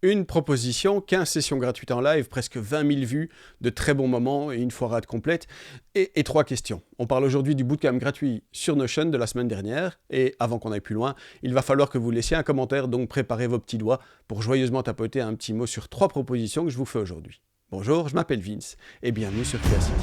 Une proposition, 15 sessions gratuites en live, presque 20 000 vues, de très bons moments et une foirade complète. Et 3 questions. On parle aujourd'hui du bootcamp gratuit sur Notion de la semaine dernière. Et avant qu'on aille plus loin, il va falloir que vous laissiez un commentaire, donc préparez vos petits doigts pour joyeusement tapoter un petit mot sur 3 propositions que je vous fais aujourd'hui. Bonjour, je m'appelle Vince et bienvenue sur Creacity.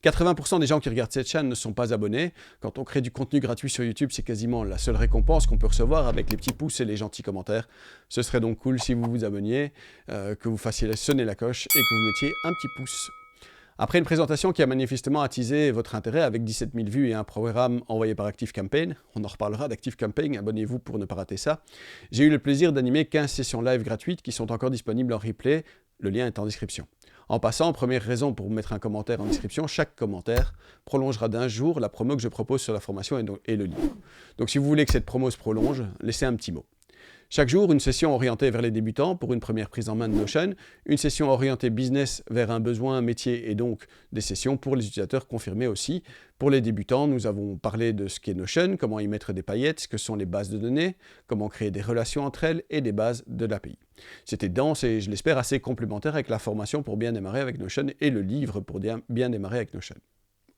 80% des gens qui regardent cette chaîne ne sont pas abonnés. Quand on crée du contenu gratuit sur YouTube, c'est quasiment la seule récompense qu'on peut recevoir avec les petits pouces et les gentils commentaires. Ce serait donc cool si vous vous abonniez, que vous fassiez sonner la cloche et que vous mettiez un petit pouce. Après une présentation qui a manifestement attisé votre intérêt avec 17 000 vues et un programme envoyé par ActiveCampaign, on en reparlera d'ActiveCampaign, abonnez-vous pour ne pas rater ça, j'ai eu le plaisir d'animer 15 sessions live gratuites qui sont encore disponibles en replay, le lien est en description. En passant, première raison pour mettre un commentaire en description, chaque commentaire prolongera d'un jour la promo que je propose sur la formation et le livre. Donc si vous voulez que cette promo se prolonge, laissez un petit mot. Chaque jour, une session orientée vers les débutants pour une première prise en main de Notion, une session orientée business vers un besoin métier et donc des sessions pour les utilisateurs confirmés aussi. Pour les débutants, nous avons parlé de ce qu'est Notion, comment y mettre des paillettes, ce que sont les bases de données, comment créer des relations entre elles et des bases de l'API. C'était dense et je l'espère assez complémentaire avec la formation pour bien démarrer avec Notion et le livre pour bien démarrer avec Notion.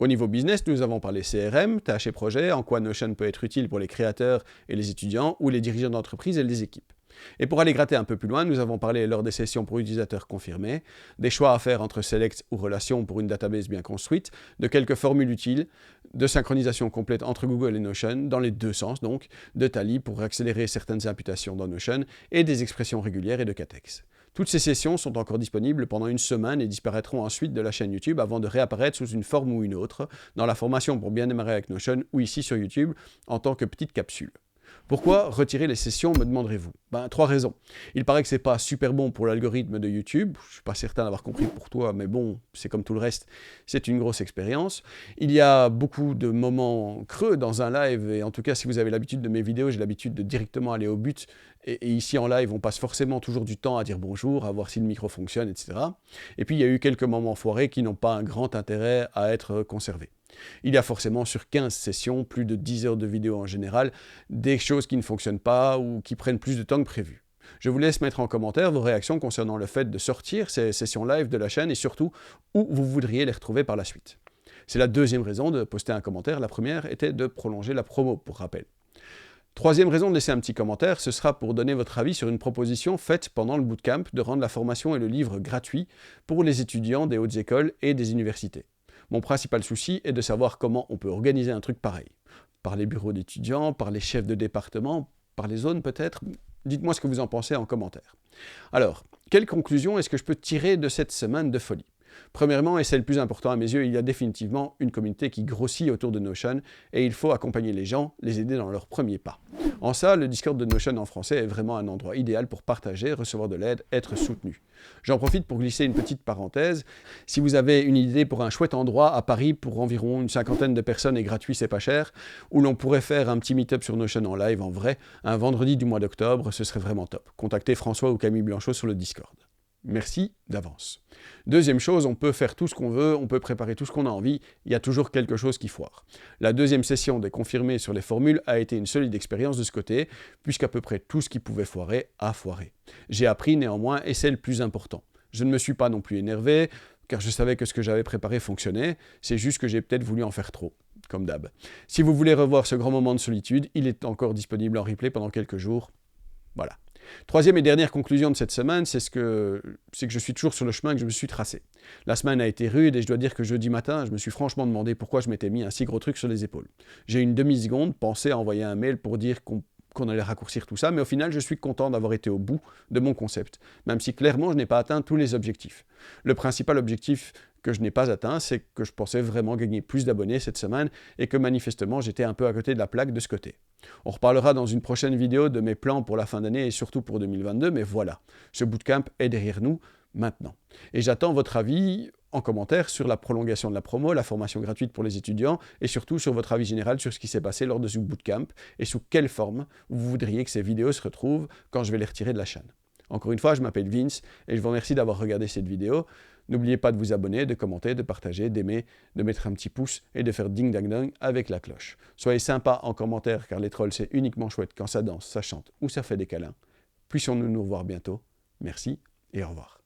Au niveau business, nous avons parlé CRM, tâches et projets, en quoi Notion peut être utile pour les créateurs et les étudiants ou les dirigeants d'entreprise et les équipes. Et pour aller gratter un peu plus loin, nous avons parlé lors des sessions pour utilisateurs confirmés, des choix à faire entre Select ou Relations pour une database bien construite, de quelques formules utiles, de synchronisation complète entre Google et Notion, dans les deux sens donc, de Tally pour accélérer certaines imputations dans Notion, et des expressions régulières et de Catex. Toutes ces sessions sont encore disponibles pendant une semaine et disparaîtront ensuite de la chaîne YouTube avant de réapparaître sous une forme ou une autre, dans la formation pour bien démarrer avec Notion ou ici sur YouTube, en tant que petite capsule. Pourquoi retirer les sessions, me demanderez-vous? 3 raisons. Il paraît que c'est pas super bon pour l'algorithme de YouTube. Je suis pas certain d'avoir compris pour toi, mais bon, c'est comme tout le reste, c'est une grosse expérience. Il y a beaucoup de moments creux dans un live, et en tout cas, si vous avez l'habitude de mes vidéos, j'ai l'habitude de directement aller au but. Et ici en live, on passe forcément toujours du temps à dire bonjour, à voir si le micro fonctionne, etc. Et puis il y a eu quelques moments foirés qui n'ont pas un grand intérêt à être conservés. Il y a forcément sur 15 sessions, plus de 10 heures de vidéo en général, des choses qui ne fonctionnent pas ou qui prennent plus de temps que prévu. Je vous laisse mettre en commentaire vos réactions concernant le fait de sortir ces sessions live de la chaîne et surtout où vous voudriez les retrouver par la suite. C'est la deuxième raison de poster un commentaire. La première était de prolonger la promo, pour rappel. Troisième raison de laisser un petit commentaire, ce sera pour donner votre avis sur une proposition faite pendant le bootcamp de rendre la formation et le livre gratuits pour les étudiants des hautes écoles et des universités. Mon principal souci est de savoir comment on peut organiser un truc pareil. Par les bureaux d'étudiants, par les chefs de département, par les zones peut-être. Dites-moi ce que vous en pensez en commentaire. Alors, quelle conclusion est-ce que je peux tirer de cette semaine de folie? Premièrement, et c'est le plus important à mes yeux, il y a définitivement une communauté qui grossit autour de Notion et il faut accompagner les gens, les aider dans leurs premiers pas. En ça, le Discord de Notion en français est vraiment un endroit idéal pour partager, recevoir de l'aide, être soutenu. J'en profite pour glisser une petite parenthèse. Si vous avez une idée pour un chouette endroit à Paris pour environ une 50aine de personnes et gratuit, c'est pas cher, où l'on pourrait faire un petit meet-up sur Notion en live en vrai, un vendredi du mois d'octobre, ce serait vraiment top. Contactez François ou Camille Blanchot sur le Discord. Merci d'avance. Deuxième chose, on peut faire tout ce qu'on veut, on peut préparer tout ce qu'on a envie, il y a toujours quelque chose qui foire. La deuxième session des confirmés sur les formules a été une solide expérience de ce côté, puisqu'à peu près tout ce qui pouvait foirer a foiré. J'ai appris néanmoins, et c'est le plus important. Je ne me suis pas non plus énervé, car je savais que ce que j'avais préparé fonctionnait, c'est juste que j'ai peut-être voulu en faire trop, comme d'hab. Si vous voulez revoir ce grand moment de solitude, il est encore disponible en replay pendant quelques jours. Voilà. Troisième et dernière conclusion de cette semaine, c'est que je suis toujours sur le chemin que je me suis tracé. La semaine a été rude et je dois dire que jeudi matin, je me suis franchement demandé pourquoi je m'étais mis un si gros truc sur les épaules. J'ai une demi-seconde pensé à envoyer un mail pour dire qu'on allait raccourcir tout ça, mais au final, je suis content d'avoir été au bout de mon concept, même si clairement, je n'ai pas atteint tous les objectifs. Le principal objectif que je n'ai pas atteint, c'est que je pensais vraiment gagner plus d'abonnés cette semaine et que manifestement, j'étais un peu à côté de la plaque de ce côté. On reparlera dans une prochaine vidéo de mes plans pour la fin d'année et surtout pour 2022, mais voilà, ce bootcamp est derrière nous maintenant. Et j'attends votre avis en commentaire sur la prolongation de la promo, la formation gratuite pour les étudiants et surtout sur votre avis général sur ce qui s'est passé lors de ce bootcamp et sous quelle forme vous voudriez que ces vidéos se retrouvent quand je vais les retirer de la chaîne. Encore une fois, je m'appelle Vince et je vous remercie d'avoir regardé cette vidéo. N'oubliez pas de vous abonner, de commenter, de partager, d'aimer, de mettre un petit pouce et de faire ding dang dang avec la cloche. Soyez sympa en commentaire car les trolls c'est uniquement chouette quand ça danse, ça chante ou ça fait des câlins. Puissions-nous nous revoir bientôt. Merci et au revoir.